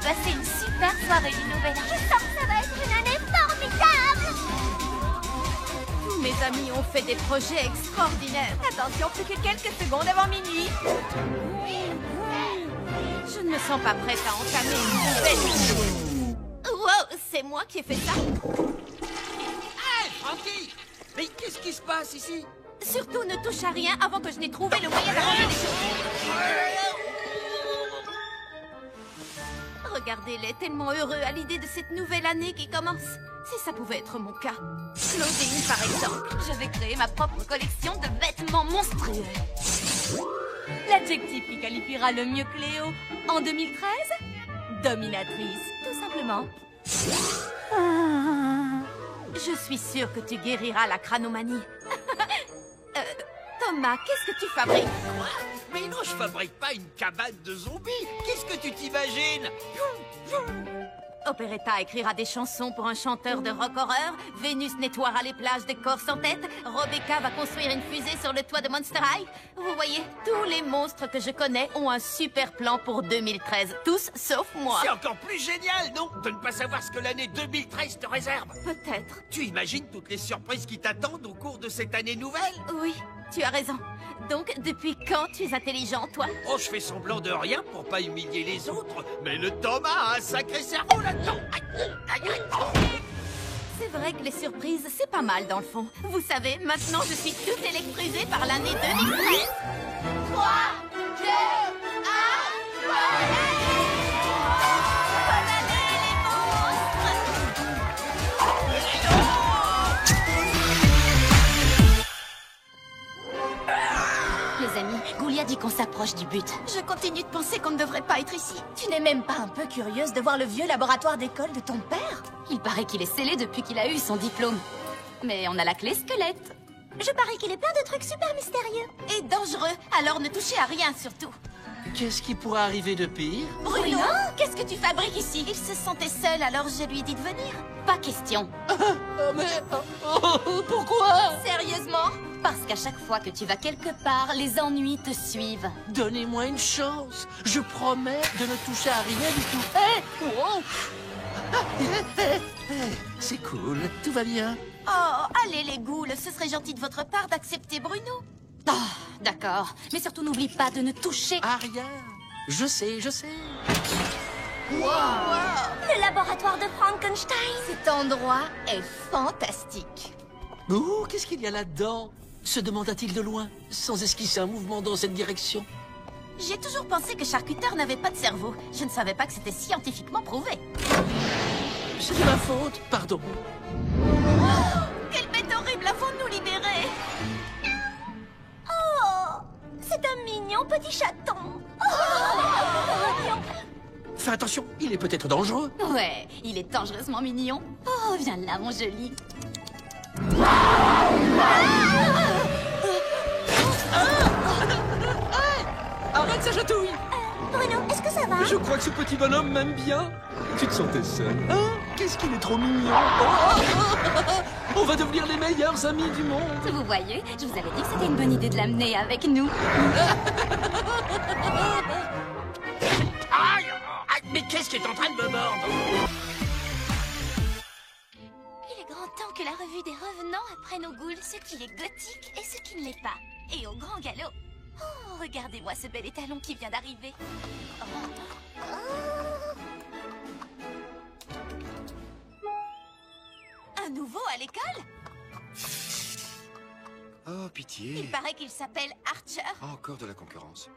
passer une super soirée du Nouvel An. Je sens que ça va être une année formidable. Tous mes amis ont fait des projets extraordinaires. Attention, plus que quelques secondes avant minuit. Je ne me sens pas prête à entamer une nouvelle vie. Wow, c'est moi qui ai fait ça. Hey, Frankie! Mais qu'est-ce qui se passe ici? Surtout ne touche à rien avant que je n'ai trouvé le moyen d'arranger les choses. Regardez-les, tellement heureux à l'idée de cette nouvelle année qui commence. Si ça pouvait être mon cas. Claudine, par exemple. J'avais créé ma propre collection de vêtements monstrueux. L'adjectif qui qualifiera le mieux Cléo en 2013? Dominatrice, tout simplement. Je suis sûre que tu guériras la crânomanie. Thomas, qu'est-ce que tu fabriques? Quoi? Mais non, je fabrique pas une cabane de zombies. Qu'est-ce que tu t'imagines? Operetta écrira des chansons pour un chanteur de rock horreur, Vénus nettoiera les plages des corps sans tête, Rebecca va construire une fusée sur le toit de Monster High. Vous voyez, tous les monstres que je connais ont un super plan pour 2013, tous sauf moi. C'est encore plus génial, non? De ne pas savoir ce que l'année 2013 te réserve. Peut-être. Tu imagines toutes les surprises qui t'attendent au cours de cette année nouvelle? Oui, tu as raison. Donc, depuis quand tu es intelligent, toi? Oh, je fais semblant de rien pour pas humilier les autres, mais le Thomas a un sacré cerveau là-dedans. C'est vrai que les surprises, c'est pas mal dans le fond. Vous savez, maintenant je suis toute électrisée par l'année 2013. 3, 2, 1, bonne année! Bonne année, les monstres! Les amis, Goulia dit qu'on s'approche du but. Je continue de penser qu'on ne devrait pas être ici. Tu n'es même pas un peu curieuse de voir le vieux laboratoire d'école de ton père? Il paraît qu'il est scellé depuis qu'il a eu son diplôme. Mais on a la clé squelette. Je parie qu'il est plein de trucs super mystérieux. Et dangereux, alors ne touchez à rien surtout. Qu'est-ce qui pourrait arriver de pire? Bruno, qu'est-ce que tu fabriques ici? Il se sentait seul, alors je lui ai dit de venir. Pas question. Pourquoi? Sérieusement? Parce qu'à chaque fois que tu vas quelque part, les ennuis te suivent. Donnez-moi une chance. Je promets de ne toucher à rien du tout. Hey! Wow! C'est cool, tout va bien. Oh, allez les ghouls, ce serait gentil de votre part d'accepter Bruno. Oh, d'accord. Mais surtout, n'oublie pas de ne toucher... À rien. Je sais, je sais. Le laboratoire de Frankenstein. Cet endroit est fantastique. Ouh, qu'est-ce qu'il y a là-dedans? Se demanda-t-il de loin, sans esquisser un mouvement dans cette direction. J'ai toujours pensé que Charcuteur n'avait pas de cerveau. Je ne savais pas que c'était scientifiquement prouvé. C'est de ma faute, pardon. Oh, quelle bête horrible avant de nous libérer! Oh, c'est un mignon petit chaton. Fais attention, il est peut-être dangereux. Ouais, il est dangereusement mignon. Oh, viens là, mon joli. Arrête sa chatouille! Bruno, est-ce que ça va? Je crois que ce petit bonhomme m'aime bien. Tu te sentais seul. Hein? Qu'est-ce qu'il est trop mignon. On va devenir les meilleurs amis du monde. Vous voyez, je vous avais dit que c'était une bonne idée de l'amener avec nous. Aïe! Aïe, mais qu'est-ce qui est en train de me mordre? Il est grand temps que la revue des revenants apprenne aux ghouls ce qui est gothique et ce qui ne l'est pas. Et au grand galop. Oh, regardez-moi ce bel étalon qui vient d'arriver. Un nouveau à l'école? Oh, pitié. Il paraît qu'il s'appelle Archer. Encore de la concurrence.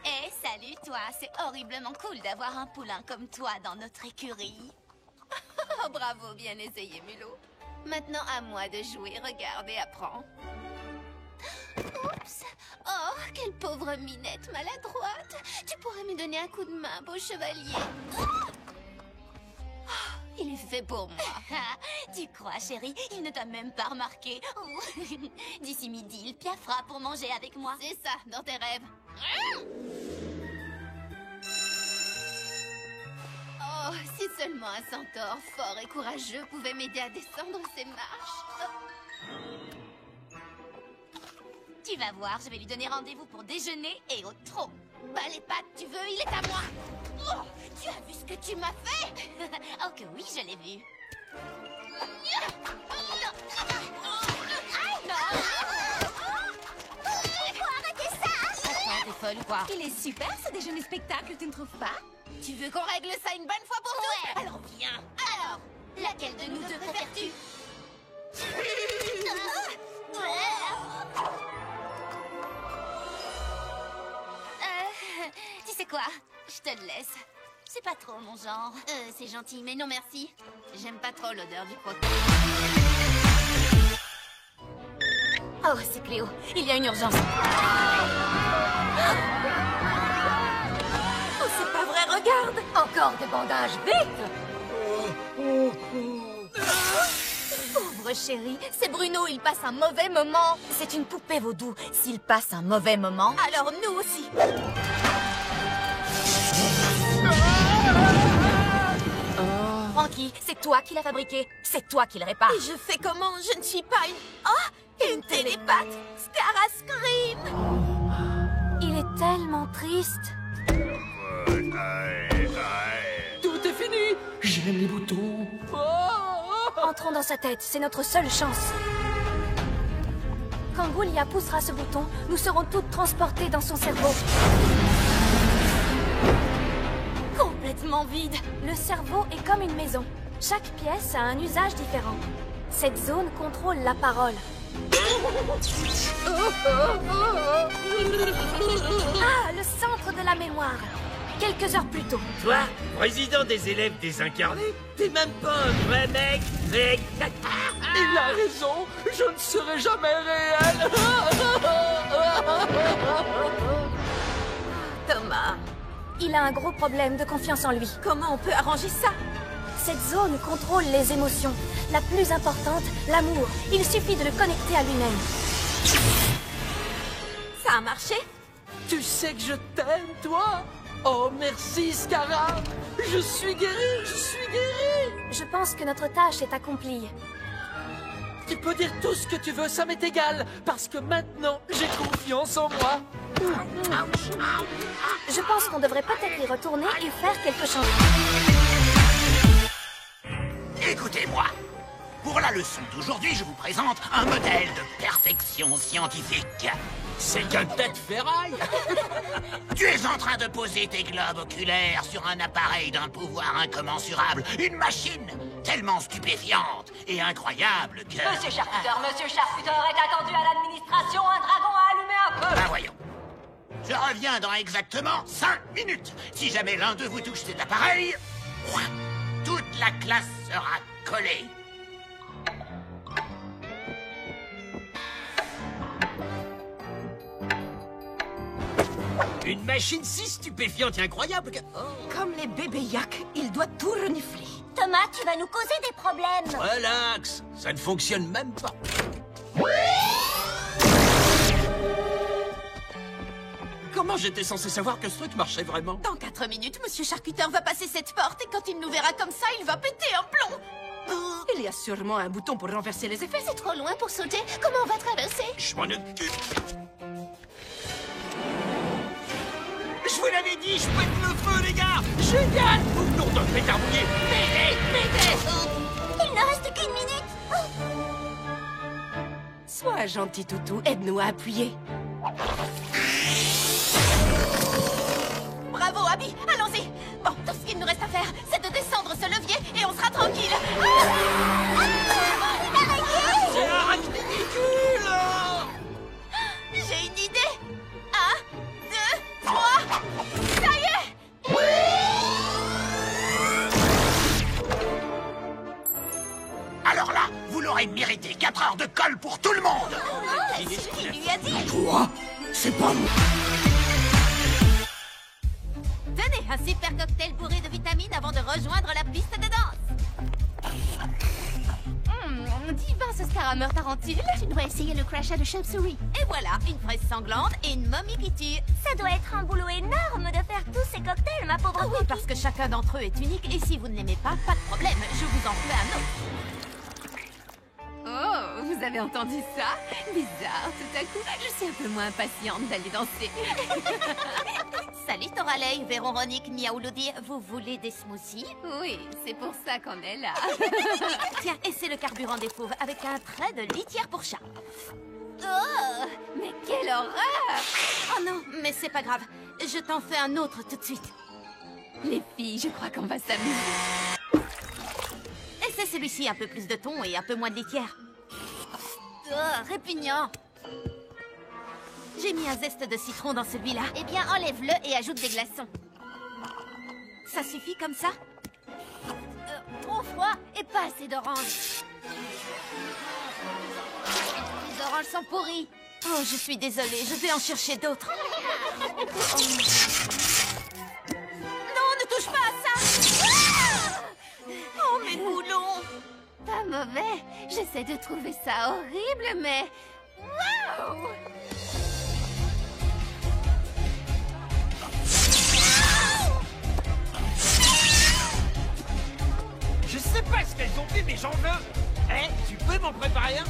Eh, salut toi, c'est horriblement cool d'avoir un poulain comme toi dans notre écurie. Oh, bravo, bien essayé, Mulot. Maintenant, à moi de jouer. Regarde et apprends. Oups. Oh, quelle pauvre minette maladroite. Tu pourrais me donner un coup de main, beau chevalier. Il est fait pour moi. Tu crois, chérie? Il ne t'a même pas remarqué. Oh. D'ici midi, il piaffera pour manger avec moi. C'est ça, dans tes rêves. Oh, si seulement un centaure fort et courageux pouvait m'aider à descendre ces marches. Tu vas voir, je vais lui donner rendez-vous pour déjeuner et au trot. Bah les pattes, tu veux, il est à moi. Oh, tu as vu ce que tu m'as fait? Oh que oui, je l'ai vu. Arrêtez ça! Attends, t'es folle ou quoi? Il est super ce déjeuner spectacle, tu ne trouves pas? Tu veux qu'on règle ça une bonne fois pour toutes? Alors viens. Alors, laquelle de nous deux préfères-tu? Tu sais quoi? Je te le laisse. C'est pas trop mon genre. C'est gentil, mais non merci. J'aime pas trop l'odeur du croquet. Oh, c'est Cléo. Il y a une urgence. Oh, c'est pas vrai, regarde! Encore des bandages, vite! Pauvre chérie, c'est Bruno, il passe un mauvais moment. C'est une poupée vaudou. S'il passe un mauvais moment, alors nous aussi. Frankie, c'est toi qui l'as fabriqué. C'est toi qui le répare. Et je fais comment? Je ne suis pas une... Oh, une télépathe. Scara Scream. Il est tellement triste. Tout est fini. J'aime les boutons. Entrons dans sa tête, c'est notre seule chance. Quand Goulia poussera ce bouton, nous serons toutes transportées dans son cerveau. Complètement vide. Le cerveau est comme une maison. Chaque pièce a un usage différent. Cette zone contrôle la parole. Ah, le centre de la mémoire. Quelques heures plus tôt. Toi, président des élèves désincarnés, t'es même pas un vrai mec, mec. Il a raison. Je ne serai jamais réel. Thomas, Il a un gros problème de confiance en lui. comment on peut arranger ça? Cette zone contrôle les émotions. La plus importante, l'amour. Il suffit de le connecter à lui-même. Ça a marché? Tu sais que je t'aime, toi? Oh, merci, Scara. Je suis guéri, je suis guéri. Je pense que notre tâche est accomplie. Tu peux dire tout ce que tu veux, ça m'est égal. Parce que maintenant, j'ai confiance en moi. Je pense qu'on devrait peut-être y retourner et faire quelque chose. Écoutez-moi. Pour la leçon d'aujourd'hui, je vous présente un modèle de perfection scientifique. C'est qu'un tête ferraille. Tu es en train de poser tes globes oculaires sur un appareil d'un pouvoir incommensurable. Une machine tellement stupéfiante et incroyable que... Monsieur Charcuter est attendu à l'administration. Un dragon a allumé un feu. Ben voyons. Je reviens dans exactement 5 minutes. Si jamais l'un de vous touche cet appareil, toute la classe sera collée. Une machine si stupéfiante et incroyable que... Comme les bébés yak, il doit tout renifler. Thomas, tu vas nous causer des problèmes. Relax, ça ne fonctionne même pas. Comment j'étais censé savoir que ce truc marchait vraiment? Dans 4 minutes, Monsieur Charcuter va passer cette porte et quand il nous verra comme ça, il va péter un plomb. Il y a sûrement un bouton pour renverser les effets. C'est trop loin pour sauter. Comment on va traverser? Je m'en occupe. Je vous l'avais dit, je pète le feu, les gars. Génial. Nom de pétard mouillé. Il ne reste qu'une minute. Sois gentil, toutou. Aide-nous à appuyer. Bravo, Abby, allons-y. Bon, tout ce qu'il nous reste à faire, c'est de descendre ce levier et on sera tranquille. C'est un ridicule. J'ai une idée. 1, 2, 3. Ça y est. Alors là, vous l'aurez mérité. 4 heures de colle pour tout le monde. Il lui a dit. Quoi? C'est pas moi. Tenez, un super cocktail bourré de vitamines avant de rejoindre la piste de danse. Divin ce scarameur tarentule. Tu dois essayer le crachat de chauve-souris. Et voilà, une fraise sanglante et une momie qui tue. Ça doit être un boulot énorme de faire tous ces cocktails, ma pauvre Oui, parce que chacun d'entre eux est unique et si vous ne l'aimez pas, pas de problème, je vous en fais un autre. Oh, vous Vous avez entendu ça? Bizarre, tout à coup, je suis un peu moins impatiente d'aller danser. Salut Toralei, Véronique, Miaouloudi, vous voulez des smoothies? Oui, c'est pour ça qu'on est là. Tiens, et c'est le carburant des fauves avec un trait de litière pour chat. Oh, mais quelle horreur! Oh non, mais c'est pas grave. Je t'en fais un autre tout de suite. Les filles, je crois qu'on va s'amuser. Et c'est celui-ci, un peu plus de thon et un peu moins de litière. Oh, répugnant. J'ai mis un zeste de citron dans celui-là. Eh bien, enlève-le et ajoute des glaçons. Ça suffit comme ça? Trop froid et pas assez d'orange. Les oranges sont pourries. Oh, je suis désolée, je vais en chercher d'autres. Non, ne touche pas à ça! Oh, mes boulons! Pas mauvais. J'essaie de trouver ça horrible, mais... Wow! Je sais pas ce qu'elles ont fait, mais j'en veux. Eh, tu peux m'en préparer un?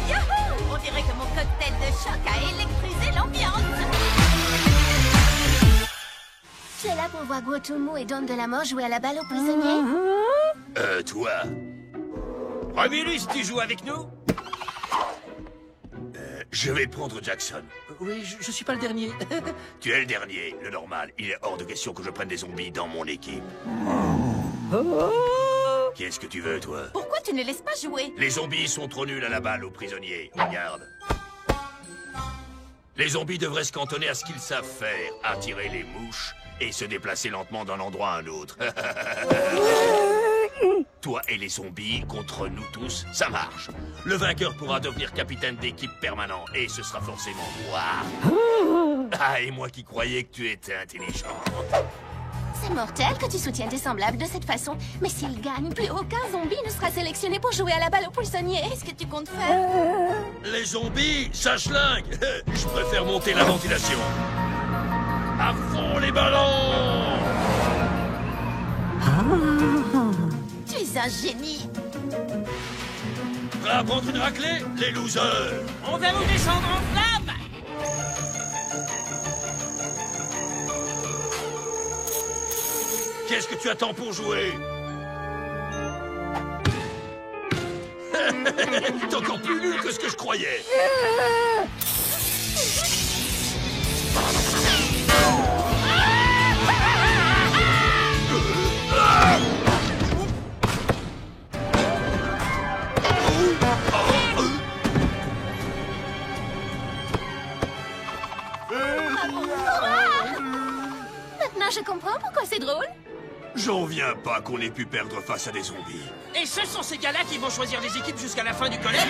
Yahoo! On dirait que mon cocktail de choc a électrisé l'ambiance. Tu es là pour voir Guotumu et Don de la Mort jouer à la balle aux prisonniers? Toi. Romulus, tu joues avec nous? Je vais prendre Jackson. Oui, je suis pas le dernier. Tu es le dernier, le normal. Il est hors de question que je prenne des zombies dans mon équipe. Qu'est-ce que tu veux, toi? Pourquoi tu ne les laisses pas jouer? Les zombies sont trop nuls à la balle aux prisonniers. Regarde. Les zombies devraient se cantonner à ce qu'ils savent faire. Attirer les mouches et se déplacer lentement d'un endroit à un autre. Toi et les zombies contre nous tous, ça marche. Le vainqueur pourra devenir capitaine d'équipe permanent et ce sera forcément moi. Ah, et moi qui croyais que tu étais intelligent. C'est mortel que tu soutiennes tes semblables de cette façon. Mais s'ils gagnent, plus aucun zombie ne sera sélectionné pour jouer à la balle aux prisonniers. Qu'est-ce que tu comptes faire? Les zombies, ça schlingue. Je préfère monter la ventilation. À fond les ballons! Tu es un génie. Prêt à prendre une raclée, les losers? On va vous descendre en flamme! Qu'est-ce que tu attends pour jouer? T'es encore plus nul que ce que je croyais. Maintenant, je comprends pourquoi c'est drôle. J'en viens pas qu'on ait pu perdre face à des zombies. Et ce sont ces gars-là qui vont choisir les équipes jusqu'à la fin du collège?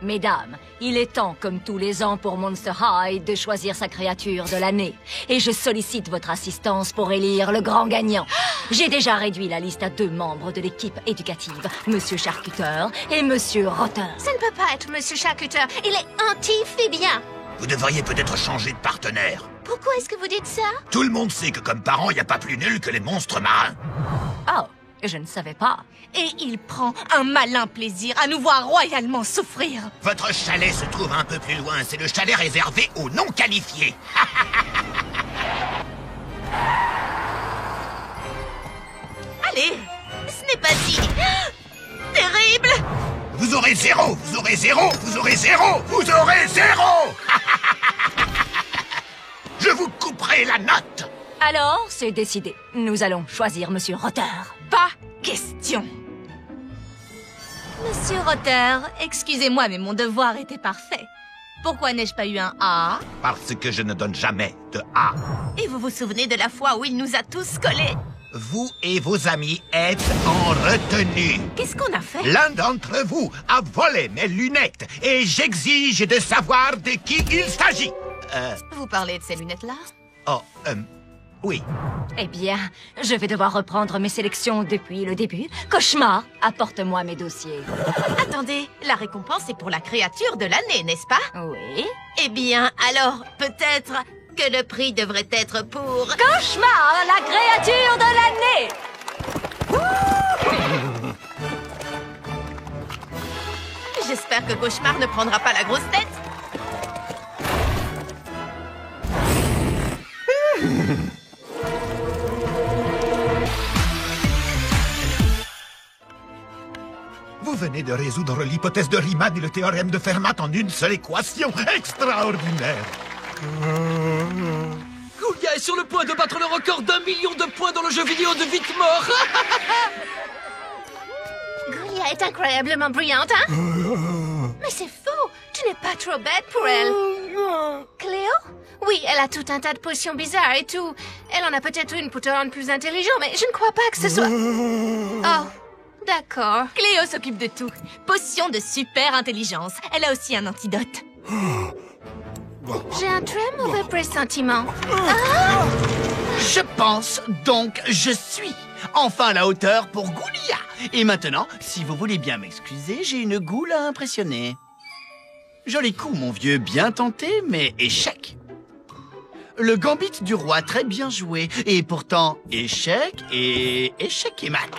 Mesdames, il est temps, comme tous les ans pour Monster High, de choisir sa créature de l'année. Et je sollicite votre assistance pour élire le grand gagnant. J'ai déjà réduit la liste à 2 membres de l'équipe éducative, Monsieur Charcuter et Monsieur Rotter. Ça ne peut pas être Monsieur Charcuter. Il est anti-phibien. Vous devriez peut-être changer de partenaire. Pourquoi est-ce que vous dites ça? Tout le monde sait que comme parents, il n'y a pas plus nul que les monstres marins. Oh, je ne savais pas. Et il prend un malin plaisir à nous voir royalement souffrir. Votre chalet se trouve un peu plus loin. C'est le chalet réservé aux non qualifiés. Allez, ce n'est pas si... terrible. Vous aurez 0, vous aurez 0, vous aurez 0, vous aurez 0. Je vous couperai la note. Alors, c'est décidé. Nous allons choisir Monsieur Rotter. Pas question. Monsieur Rotter, excusez-moi, mais mon devoir était parfait. Pourquoi n'ai-je pas eu un A? Parce que je ne donne jamais de A. Et vous vous souvenez de la fois où il nous a tous collés? Vous et vos amis êtes en retenue. Qu'est-ce qu'on a fait? L'un d'entre vous a volé mes lunettes et j'exige de savoir de qui il s'agit. Vous parlez de ces lunettes-là? Oh, Oui. Eh bien, je vais devoir reprendre mes sélections depuis le début. Cauchemar, apporte-moi mes dossiers. Attendez, la récompense est pour la créature de l'année, n'est-ce pas? Oui. Eh bien, alors, peut-être que le prix devrait être pour... Cauchemar, la créature de l'année! J'espère que Cauchemar ne prendra pas la grosse tête. Vous venez de résoudre l'hypothèse de Riemann et le théorème de Fermat en une seule équation. Extraordinaire. Goulia est sur le point de battre le record d'1 million de points dans le jeu vidéo de Vite-Mort. Goulia est incroyablement brillante, hein? Mais c'est faux! Tu n'es pas trop bête pour elle. Cléo? Oui, elle a tout un tas de potions bizarres et tout. Elle en a peut-être une pour te rendre plus intelligent, mais je ne crois pas que ce soit... Oh, d'accord. Cléo s'occupe de tout. Potion de super intelligence. Elle a aussi un antidote. J'ai un très mauvais pressentiment. Je pense, donc je suis enfin à la hauteur pour Goulia. Et maintenant, si vous voulez bien m'excuser, j'ai une goule à impressionner. Joli coup, mon vieux, bien tenté, mais échec. Le gambit du roi, très bien joué. Et pourtant, échec et mat.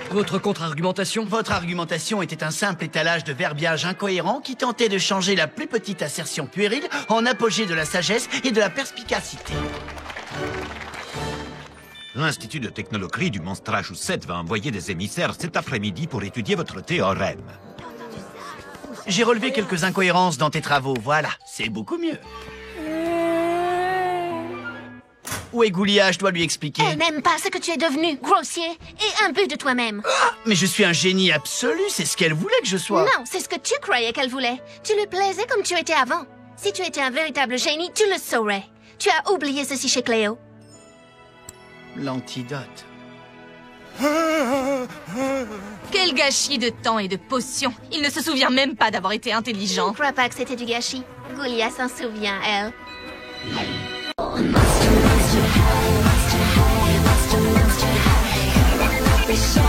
Votre contre-argumentation? Votre argumentation était un simple étalage de verbiage incohérent qui tentait de changer la plus petite assertion puérile en apogée de la sagesse et de la perspicacité. L'Institut de technologie du Monstrage 7 va envoyer des émissaires cet après-midi pour étudier votre théorème. J'ai relevé quelques incohérences dans tes travaux, voilà, c'est beaucoup mieux. Où est Goulia? Je dois lui expliquer. Elle n'aime pas ce que tu es devenu, grossier et imbu de toi-même. Ah, mais je suis un génie absolu, c'est ce qu'elle voulait que je sois. Non, c'est ce que tu croyais qu'elle voulait. Tu lui plaisais comme tu étais avant. Si tu étais un véritable génie, tu le saurais. Tu as oublié ceci chez Cléo. L'antidote. Quel gâchis de temps et de potions. Il ne se souvient même pas d'avoir été Je ne intelligent. crois pas que c'était du gâchis. Goulia s'en souvient, elle. Monster high, monster high, monster high.